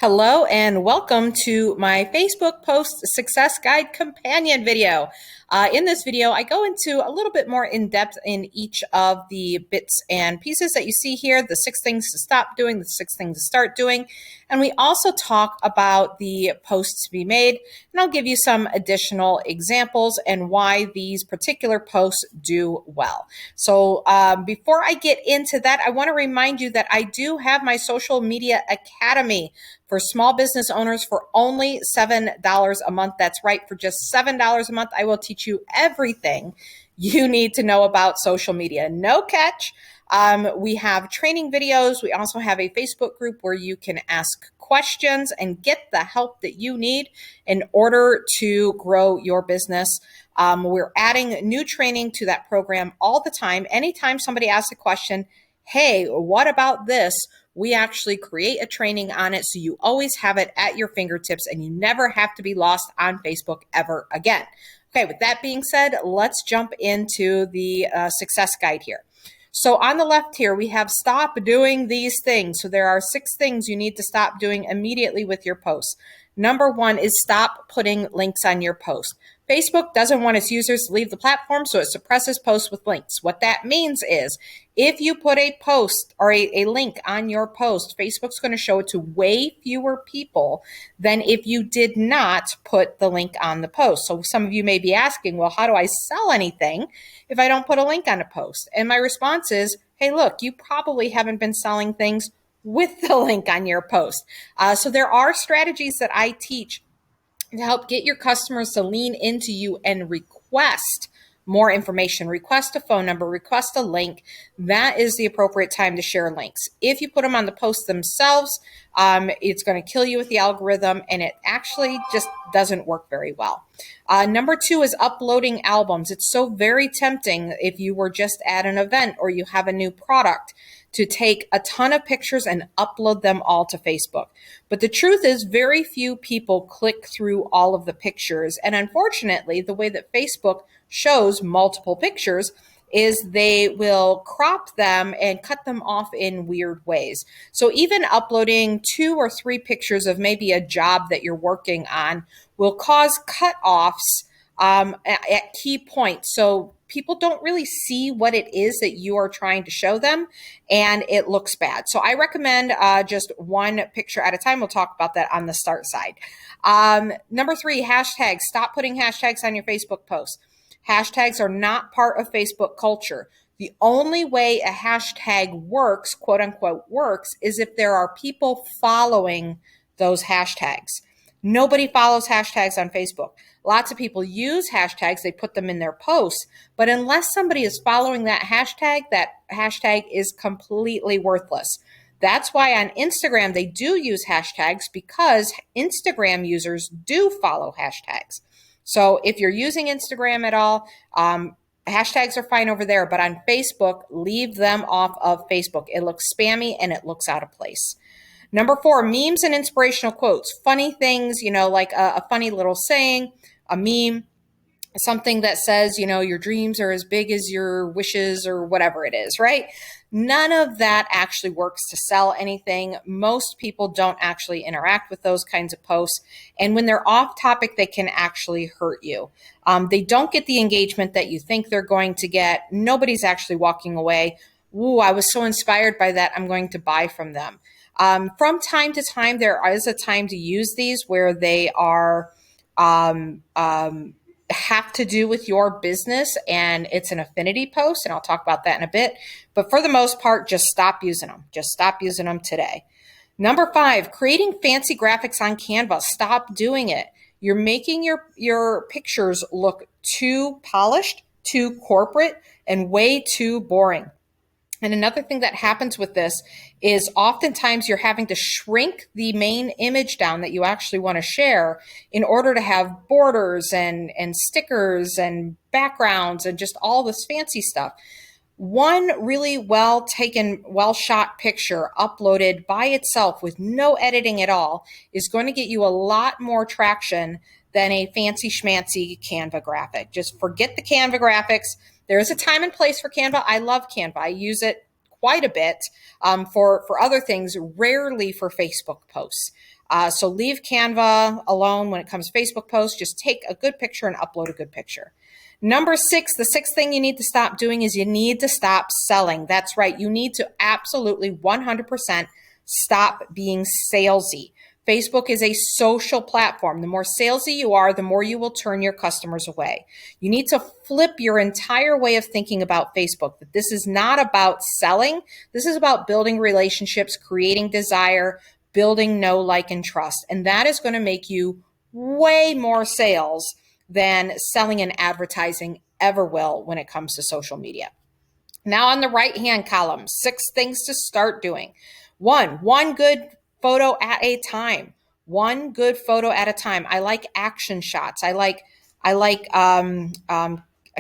Hello and welcome to my Facebook post success guide companion video. In this video, I go into a little bit more in depth in each of the bits and pieces that you see here, the 6 things to stop doing, the 6 things to start doing. And we also talk about the posts to be made, and I'll give you some additional examples and why these particular posts do well. So before I get into that, I want to remind you that I do have my social media academy for small business owners for only $7 a month. That's right, for just $7 a month, I will teach you everything you need to know about social media. No catch. We have training videos. We also have a Facebook group where you can ask questions and get the help that you need in order to grow your business. We're adding new training to that program all the time. Anytime somebody asks a question, hey, what about this? We actually create a training on it so you always have it at your fingertips and you never have to be lost on Facebook ever again. Okay, with that being said, let's jump into the success guide here. So on the left here, we have stop doing these things. So there are 6 things you need to stop doing immediately with your posts. Number 1 is stop putting links on your post. Facebook doesn't want its users to leave the platform, so it suppresses posts with links. What that means is if you put a post or a link on your post, Facebook's going to show it to way fewer people than if you did not put the link on the post. So some of you may be asking, well, how do I sell anything if I don't put a link on a post? And my response is, hey, look, you probably haven't been selling things with the link on your post. So there are strategies that I teach to help get your customers to lean into you and request more information, request a phone number, request a link. That is the appropriate time to share links. If you put them on the posts themselves, it's going to kill you with the algorithm, and it actually just doesn't work very well. Number 2 is uploading albums. It's so very tempting if you were just at an event or you have a new product to take a ton of pictures and upload them all to Facebook. But the truth is very few people click through all of the pictures. And unfortunately, the way that Facebook shows multiple pictures is they will crop them and cut them off in weird ways. So even uploading 2 or 3 pictures of maybe a job that you're working on will cause cutoffs at key points. So people don't really see what it is that you are trying to show them, and it looks bad. So I recommend just 1 picture at a time. We'll talk about that on the start side. Number 3, hashtags. Stop putting hashtags on your Facebook posts. Hashtags are not part of Facebook culture. The only way a hashtag works, quote unquote, works, is if there are people following those hashtags. Nobody follows hashtags on Facebook. Lots of people use hashtags, they put them in their posts, but unless somebody is following that hashtag is completely worthless. That's why on Instagram they do use hashtags, because Instagram users do follow hashtags. So if you're using Instagram at all, hashtags are fine over there, but on Facebook, leave them off of Facebook. It looks spammy and it looks out of place. Number 4, memes and inspirational quotes. Funny things, like a funny little saying, a meme, something that says, your dreams are as big as your wishes or whatever it is, right? None of that actually works to sell anything. Most people don't actually interact with those kinds of posts. And when they're off topic, they can actually hurt you. They don't get the engagement that you think they're going to get. Nobody's actually walking away. Ooh, I was so inspired by that, I'm going to buy from them. From time to time, there is a time to use these where they are have to do with your business and it's an affinity post, and I'll talk about that in a bit. But for the most part, just stop using them. Just stop using them today. Number 5, creating fancy graphics on Canva. Stop doing it. You're making your pictures look too polished, too corporate, and way too boring. And another thing that happens with this is oftentimes you're having to shrink the main image down that you actually want to share in order to have borders and stickers and backgrounds and just all this fancy stuff. One really well taken, well shot picture uploaded by itself with no editing at all is going to get you a lot more traction than a fancy schmancy Canva graphic. Just forget the Canva graphics. There is a time and place for Canva. I love Canva. I use it quite a bit for other things, rarely for Facebook posts. So leave Canva alone when it comes to Facebook posts. Just take a good picture and upload a good picture. Number 6, the 6th thing you need to stop doing is you need to stop selling. That's right. You need to absolutely 100% stop being salesy. Facebook is a social platform. The more salesy you are, the more you will turn your customers away. You need to flip your entire way of thinking about Facebook, that this is not about selling. This is about building relationships, creating desire, building know, like, and trust. And that is going to make you way more sales than selling and advertising ever will when it comes to social media. Now on the right-hand column, 6 things to start doing. One good photo at a time. One good photo at a time. I like action shots. I like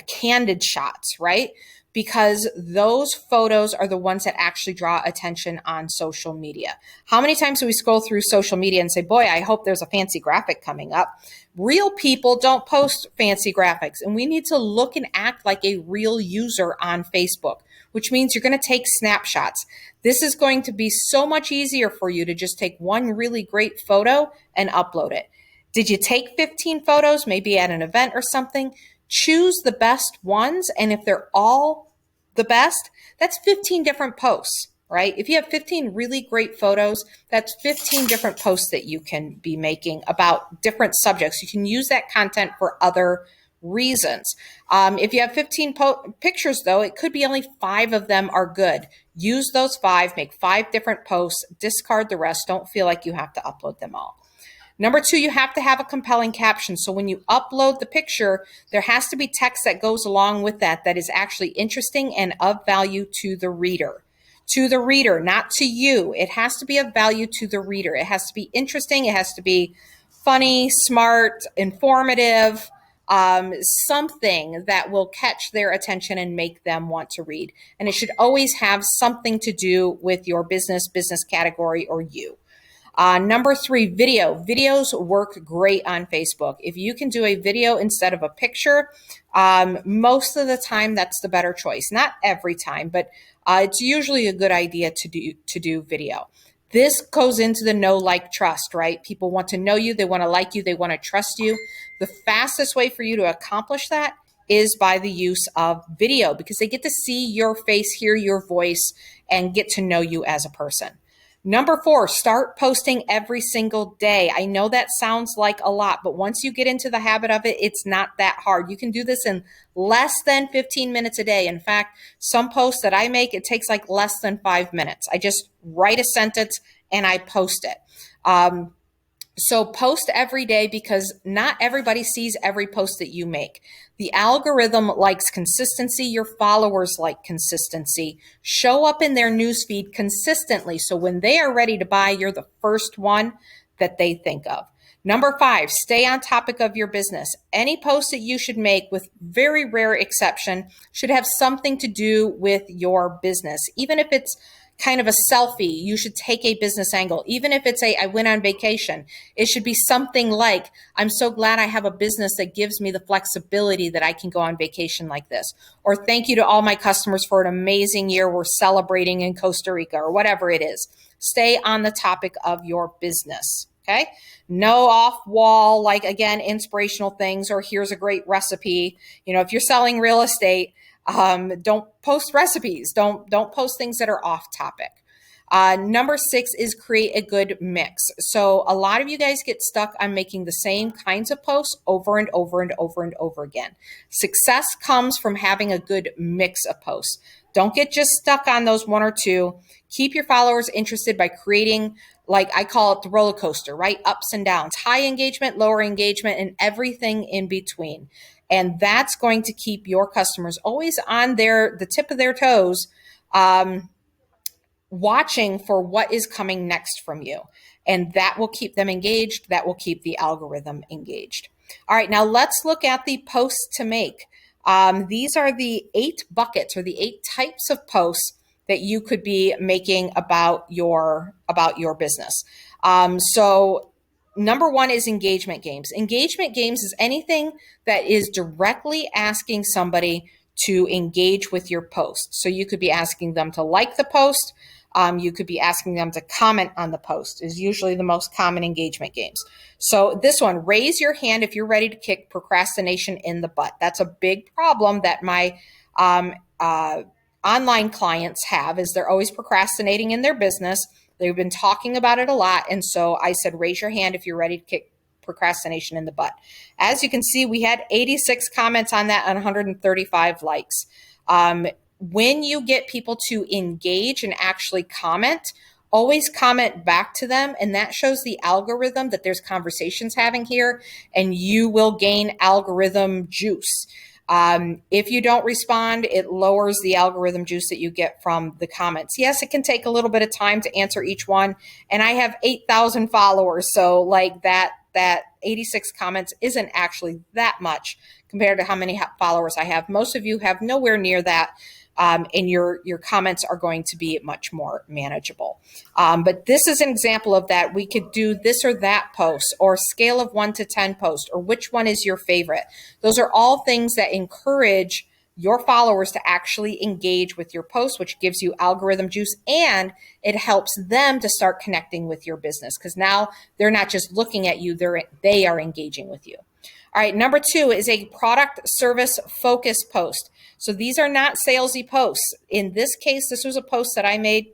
candid shots, right? Because those photos are the ones that actually draw attention on social media. How many times do we scroll through social media and say, boy, I hope there's a fancy graphic coming up? Real people don't post fancy graphics, and we need to look and act like a real user on Facebook, which means you're going to take snapshots. This is going to be so much easier for you to just take one really great photo and upload it. Did you take 15 photos, maybe at an event or something? Choose the best ones, and if they're all the best, that's 15 different posts, right? If you have 15 really great photos, that's 15 different posts that you can be making about different subjects. You can use that content for other reasons. If you have 15 pictures, though, it could be only 5 of them are good. Use those 5, make 5 different posts, discard the rest. Don't feel like you have to upload them all. Number 2, you have to have a compelling caption. So when you upload the picture, there has to be text that goes along with that that is actually interesting and of value to the reader. To the reader, not to you. It has to be of value to the reader. It has to be interesting. It has to be funny, smart, informative, something that will catch their attention and make them want to read. And it should always have something to do with your business category, or you. Number 3, video. Videos work great on Facebook. If you can do a video instead of a picture, most of the time that's the better choice. Not every time, but it's usually a good idea to do video. This goes into the know, like, trust, right? People want to know you, they want to like you, they want to trust you. The fastest way for you to accomplish that is by the use of video, because they get to see your face, hear your voice, and get to know you as a person. Number 4, start posting every single day. I know that sounds like a lot, but once you get into the habit of it, it's not that hard. You can do this in less than 15 minutes a day. In fact, some posts that I make, it takes like less than 5 minutes. I just write a sentence and I post it. So post every day, because not everybody sees every post that you make. The algorithm likes consistency. Your followers like consistency. Show up in their newsfeed consistently, so when they are ready to buy, you're the first one that they think of. Number 5, stay on topic of your business. Any post that you should make, with very rare exception, should have something to do with your business. Even if it's kind of a selfie, you should take a business angle. Even if it's I went on vacation, it should be something like, I'm so glad I have a business that gives me the flexibility that I can go on vacation like this. Or thank you to all my customers for an amazing year we're celebrating in Costa Rica, or whatever it is. Stay on the topic of your business. Okay. No off wall, like, again, inspirational things, or here's a great recipe. If you're selling real estate, don't post recipes. Don't post things that are off topic. Number 6 is create a good mix. So a lot of you guys get stuck on making the same kinds of posts over and over and over and over again. Success comes from having a good mix of posts. Don't get just stuck on those 1 or 2. Keep your followers interested by creating, like I call it, the roller coaster, right? Ups and downs, high engagement, lower engagement, and everything in between. And that's going to keep your customers always on the tip of their toes, watching for what is coming next from you. And that will keep them engaged. That will keep the algorithm engaged. All right, now let's look at the posts to make. These are the 8 buckets, or the 8 types of posts that you could be making about your business. So number 1 is engagement games. Engagement games is anything that is directly asking somebody to engage with your post. So you could be asking them to like the post. You could be asking them to comment on the post is usually the most common engagement games. So this one, raise your hand if you're ready to kick procrastination in the butt. That's a big problem that my online clients have, is they're always procrastinating in their business. They've been talking about it a lot. And so I said, raise your hand if you're ready to kick procrastination in the butt. As you can see, we had 86 comments on that and 135 likes. When you get people to engage and actually comment, always comment back to them. And that shows the algorithm that there's conversations having here, and you will gain algorithm juice. If you don't respond, it lowers the algorithm juice that you get from the comments. Yes, it can take a little bit of time to answer each one. And I have 8,000 followers. So like that 86 comments isn't actually that much compared to how many followers I have. Most of you have nowhere near that. And your comments are going to be much more manageable. But this is an example of that. We could do this or that post, or scale of 1 to 10 post, or which one is your favorite. Those are all things that encourage your followers to actually engage with your post, which gives you algorithm juice, and it helps them to start connecting with your business, because now they're not just looking at you, they are engaging with you. All right, number 2 is a product service focus post. So these are not salesy posts. In this case, this was a post that I made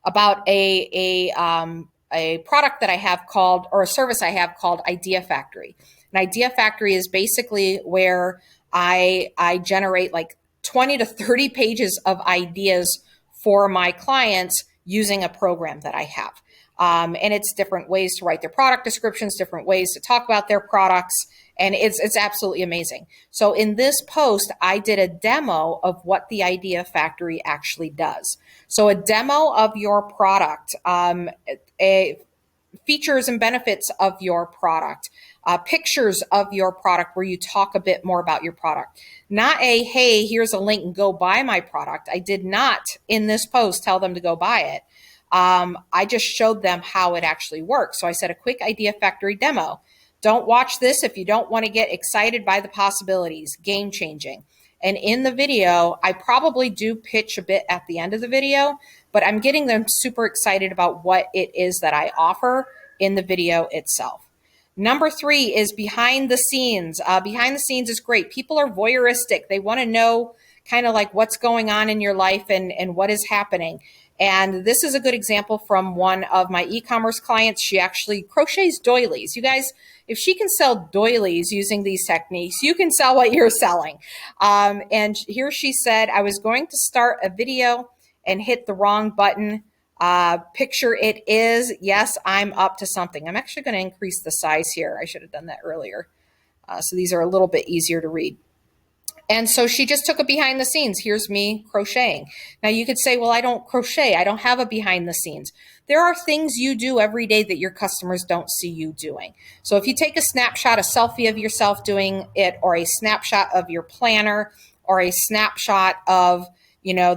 about a product that I have called, or a service I have called Idea Factory. An Idea Factory is basically where I generate like 20 to 30 pages of ideas for my clients using a program that I have. And it's different ways to write their product descriptions, different ways to talk about their products. And it's absolutely amazing. So in this post, I did a demo of what the Idea Factory actually does. So a demo of your product, features and benefits of your product, pictures of your product where you talk a bit more about your product. Not a, hey, here's a link and go buy my product. I did not in this post tell them to go buy it. I just showed them how it actually works. So I said a quick Idea Factory demo. Don't watch this if you don't want to get excited by the possibilities. Game changing. And in the video, I probably do pitch a bit at the end of the video, but I'm getting them super excited about what it is that I offer in the video itself. Number 3 is behind the scenes. Behind the scenes is great. People are voyeuristic. They want to know kind of like what's going on in your life and what is happening. And this is a good example from one of my e-commerce clients. She actually crochets doilies. You guys, if she can sell doilies using these techniques, you can sell what you're selling. And here she said, I was going to start a video and hit the wrong button. Picture it is, yes, I'm up to something. I'm actually going to increase the size here. I should have done that earlier. So these are a little bit easier to read. And so she just took a behind the scenes. Here's me crocheting. Now you could say, well, I don't crochet. I don't have a behind the scenes. There are things you do every day that your customers don't see you doing. So if you take a snapshot, a selfie of yourself doing it, or a snapshot of your planner, or a snapshot of, you know,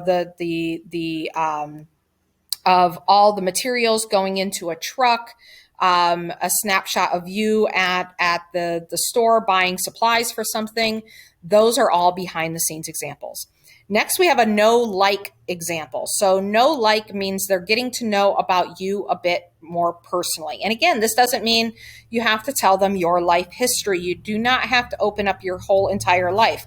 of all the materials going into a truck, a snapshot of you at the store buying supplies for something. Those are all behind the scenes examples. Next, we have a know like example. So know like means they're getting to know about you a bit more personally. And again, this doesn't mean you have to tell them your life history. You do not have to open up your whole entire life,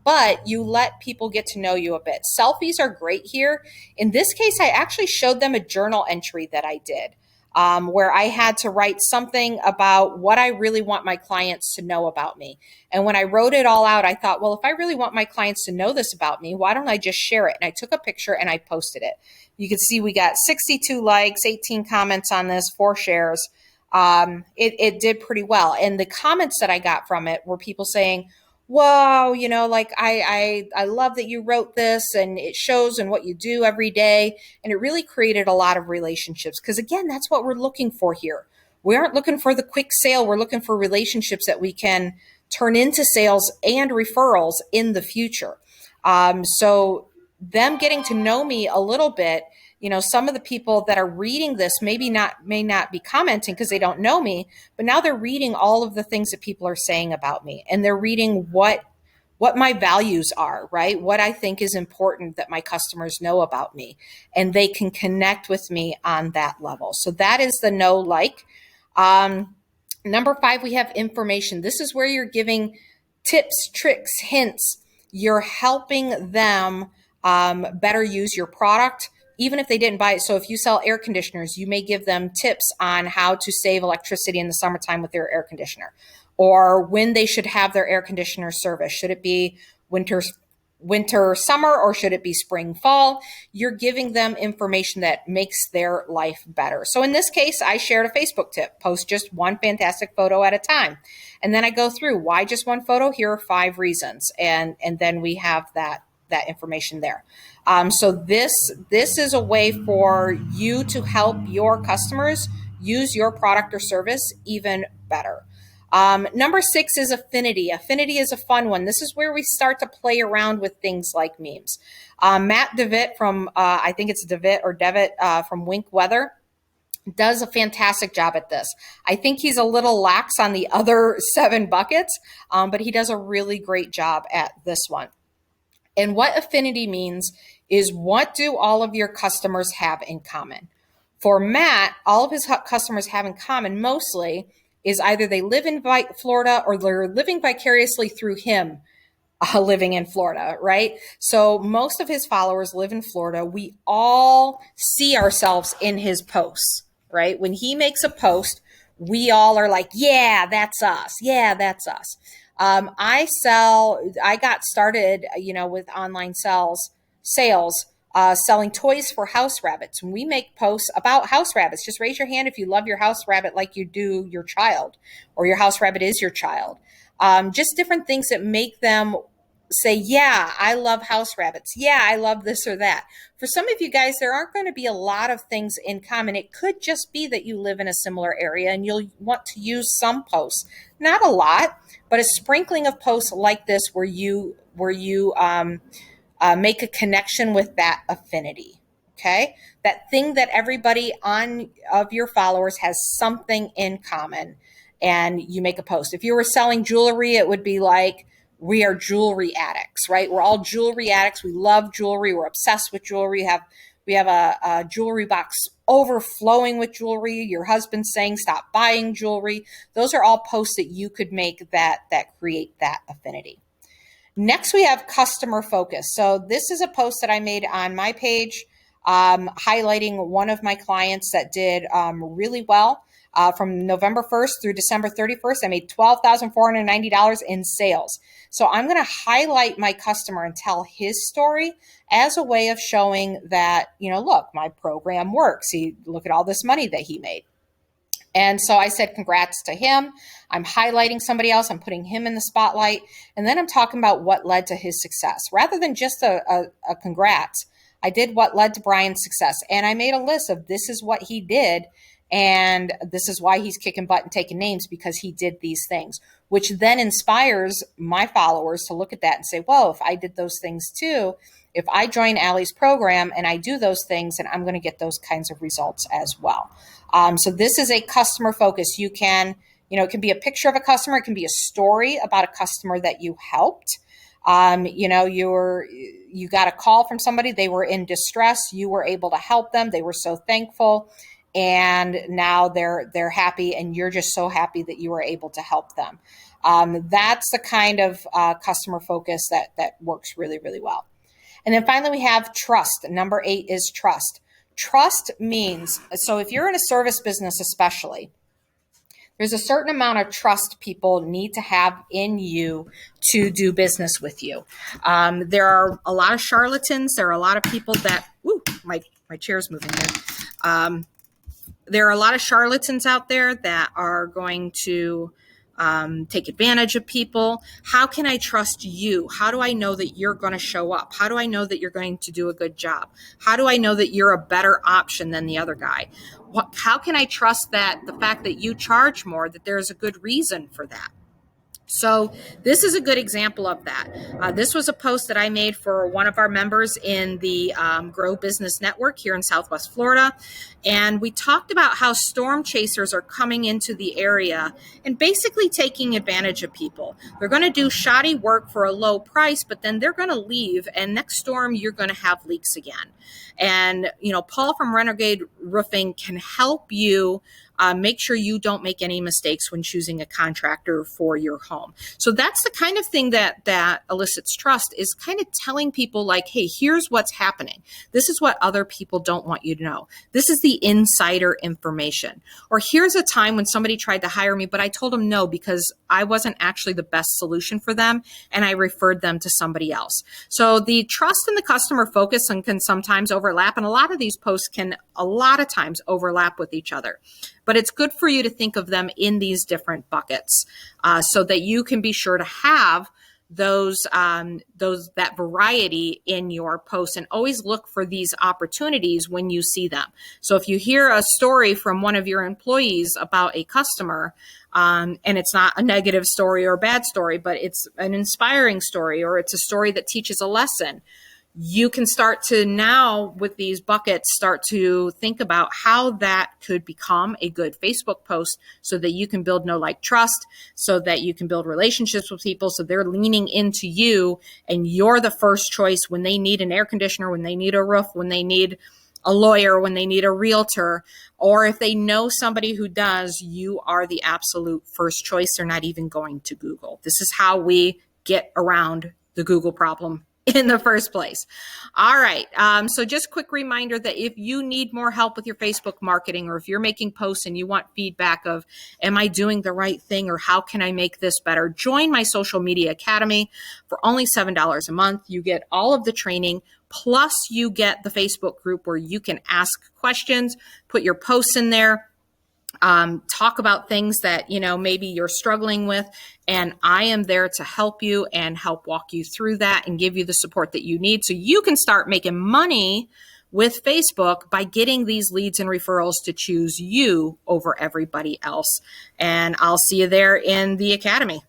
but you let people get to know you a bit. Selfies are great here. In this case, I actually showed them a journal entry that I did. Where I had to write something about what I really want my clients to know about me. And when I wrote it all out, I thought, well, if I really want my clients to know this about me, why don't I just share it? And I took a picture and I posted it. You can see we got 62 likes, 18 comments on this, 4 shares. It did pretty well. And the comments that I got from it were people saying, whoa, you know, like I love that you wrote this, and it shows in what you do every day. And it really created a lot of relationships, because again, that's what we're looking for here. We aren't looking for the quick sale. We're looking for relationships that we can turn into sales and referrals in the future. So them getting to know me a little bit, you know, some of the people that are reading this may not be commenting because they don't know me, but now they're reading all of the things that people are saying about me, and they're reading what what my values are, right? What I think is important that my customers know about me, and they can connect with me on that level. So that is the know like. Number 5, we have information. This is where you're giving tips, tricks, hints. You're helping them better use your product, even if they didn't buy it. So if you sell air conditioners, you may give them tips on how to save electricity in the summertime with their air conditioner, or when they should have their air conditioner service. Should it be winter, summer, or should it be spring, fall? You're giving them information that makes their life better. So in this case, I shared a Facebook tip: post just one fantastic photo at a time. And then I go through, why just one photo? Here are 5 reasons. And then we have that information there. So this is a way for you to help your customers use your product or service even better. Number 6 is affinity. Affinity is a fun one. This is where we start to play around with things like memes. Matt Devitt from, I think it's Devitt or Devitt from Wink Weather, does a fantastic job at this. I think he's a little lax on the other 7 buckets, but he does a really great job at this one. And what affinity means is, what do all of your customers have in common? For Matt, all of his customers have in common mostly is either they live in Florida or they're living vicariously through him living in Florida, right? So most of his followers live in Florida. We all see ourselves in his posts, right? When he makes a post, we all are like, yeah, that's us. Yeah, that's us. I got started, with online sales, selling toys for house rabbits. When we make posts about house rabbits, just raise your hand if you love your house rabbit like you do your child, or your house rabbit is your child. Just different things that make them say, yeah, I love house rabbits. Yeah, I love this or that. For some of you guys, there aren't going to be a lot of things in common. It could just be that you live in a similar area and you'll want to use some posts, not a lot, but a sprinkling of posts like this where you make a connection with that affinity. Okay, that thing that everybody of your followers has something in common, and you make a post. If you were selling jewelry, it would be like, we are jewelry addicts, right? We're all jewelry addicts. We love jewelry. We're obsessed with jewelry. We have a jewelry box overflowing with jewelry. Your husband's saying, stop buying jewelry. Those are all posts that you could make that create that affinity. Next, we have customer focus. So this is a post that I made on my page, highlighting one of my clients that did really well. From November 1st through December 31st, I made $12,490 in sales. So I'm going to highlight my customer and tell his story as a way of showing that, look, my program works. Look at all this money that he made. And so I said, congrats to him. I'm highlighting somebody else. I'm putting him in the spotlight. And then I'm talking about what led to his success. Rather than just a congrats, I did what led to Brian's success. And I made a list of, this is what he did, and this is why he's kicking butt and taking names, because he did these things, which then inspires my followers to look at that and say, well, if I did those things too, if I join Allie's program and I do those things, then I'm going to get those kinds of results as well. So this is a customer focus. You can, it can be a picture of a customer. It can be a story about a customer that you helped. You got a call from somebody, they were in distress. You were able to help them. They were so thankful. And now they're happy, and you're just so happy that you were able to help them. That's the kind of customer focus that works really, really well. And then finally, we have trust. Number 8 is trust. Trust means, so if you're in a service business especially, there's a certain amount of trust people need to have in you to do business with you. There are a lot of charlatans. There are a lot of people that, my chair's moving there. There are a lot of charlatans out there that are going to take advantage of people. How can I trust you? How do I know that you're going to show up? How do I know that you're going to do a good job? How do I know that you're a better option than the other guy? How can I trust that the fact that you charge more, that there's a good reason for that? So this is a good example of that. This was a post that I made for one of our members in the Grow Business Network here in Southwest Florida. And we talked about how storm chasers are coming into the area and basically taking advantage of people. They're going to do shoddy work for a low price, but then they're going to leave. And next storm, you're going to have leaks again. And, Paul from Renegade Roofing can help you make sure you don't make any mistakes when choosing a contractor for your home. So that's the kind of thing that elicits trust, is kind of telling people like, hey, here's what's happening. This is what other people don't want you to know. This is the insider information. Or here's a time when somebody tried to hire me, but I told them no because I wasn't actually the best solution for them, and I referred them to somebody else. So the trust and the customer focus can sometimes overlap, and a lot of these posts can a lot of times overlap with each other. But it's good for you to think of them in these different buckets so that you can be sure to have that variety in your posts, and always look for these opportunities when you see them. So if you hear a story from one of your employees about a customer, and it's not a negative story or a bad story, but it's an inspiring story, or it's a story that teaches a lesson, you can start to now, with these buckets, start to think about how that could become a good Facebook post so that you can build know, like, trust, so that you can build relationships with people, so they're leaning into you and you're the first choice when they need an air conditioner, when they need a roof, when they need a lawyer, when they need a realtor, or if they know somebody who does, you are the absolute first choice. They're not even going to Google. This is how we get around the Google problem in the first place. All right. So just a quick reminder that if you need more help with your Facebook marketing, or if you're making posts and you want feedback of, am I doing the right thing, or how can I make this better? Join my Social Media Academy for only $7 a month. You get all of the training, plus you get the Facebook group where you can ask questions, put your posts in there, talk about things that, maybe you're struggling with. And I am there to help you and help walk you through that and give you the support that you need so you can start making money with Facebook by getting these leads and referrals to choose you over everybody else. And I'll see you there in the Academy.